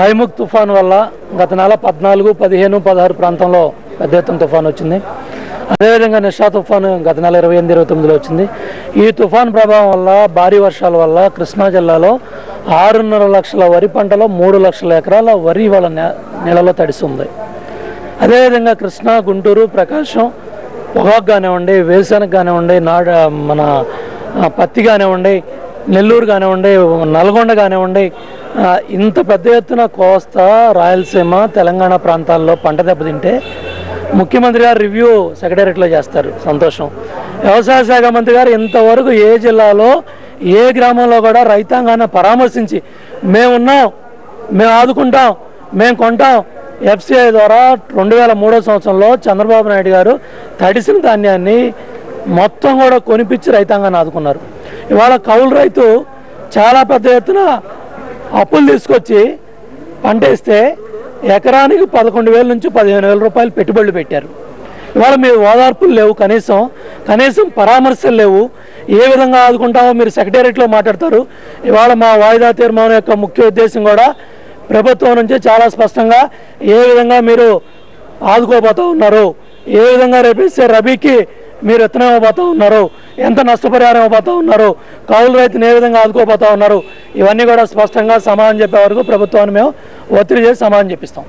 హైముఖ్ తుఫాను వల్ల గత నెల 14, 15, 16 ప్రాంతంలో పెద్ద ఎత్తున తుఫాను వచ్చింది. అదేవిధంగా నిషా తుఫాను గత నెల 28, 29లో వచ్చింది. ఈ తుఫాను ప్రభావం వల్ల భారీ వర్షాల వల్ల కృష్ణా జిల్లాలో 6.5 లక్షల వరి పంటలో 3 లక్షల ఎకరాల వరి వాళ్ళ నెలలో తడిస్తుంది. అదేవిధంగా కృష్ణా, గుంటూరు, ప్రకాశం పొగాకు కానివ్వండి, వేరుశనగ కానివ్వండి, మన పత్తి కానివ్వండి, నెల్లూరు కానివ్వండి, నల్గొండ కానివ్వండి, ఇంత పెద్ద ఎత్తున కోస్తా, రాయలసీమ, తెలంగాణ ప్రాంతాల్లో పంట దెబ్బతింటే ముఖ్యమంత్రి గారు రివ్యూ సెక్రటేరియట్లో చేస్తారు, సంతోషం. వ్యవసాయ శాఖ మంత్రి గారు ఇంతవరకు ఏ జిల్లాలో ఏ గ్రామంలో కూడా రైతాంగాన్ని పరామర్శించి మేమున్నాం, మేము ఆదుకుంటాం, మేము కొంటాం. ఎఫ్సిఐ ద్వారా 2003 సంవత్సరంలో చంద్రబాబు నాయుడు గారు తడిసిన ధాన్యాన్ని మొత్తం కూడా కొనిపించి రైతాంగాన్ని ఆదుకున్నారు. ఇవాళ కౌలు రైతు చాలా పెద్ద ఎత్తున అప్పులు తీసుకొచ్చి పంట వేస్తే ఎకరానికి 11,000 నుంచి 15,000 రూపాయలు పెట్టుబడులు పెట్టారు. ఇవాళ మీరు ఓదార్పులు లేవు, కనీసం పరామర్శలు లేవు. ఏ విధంగా ఆదుకుంటామో మీరు సెక్రటేరియట్లో మాట్లాడతారు. ఇవాళ మా వాయిదా తీర్మానం యొక్క ముఖ్య ఉద్దేశం కూడా ప్రభుత్వం నుంచి చాలా స్పష్టంగా ఏ విధంగా మీరు ఆదుకోబోతూ ఉన్నారు, ఏ విధంగా రేపేసే రబీకి మీరు విత్తనం ఇవ్వబోతూ ఉన్నారు, ఎంత నష్టపరిహారం ఇవ్వబోతూ ఉన్నారు, కౌలు రైతుని ఏ విధంగా ఆదుకోబోతూ ఉన్నారు, ఇవన్నీ కూడా స్పష్టంగా సమాధానం చెప్పే వరకు ప్రభుత్వాన్ని మేము ఒత్తిడి చేసి సమాధానం చెప్పిస్తాం.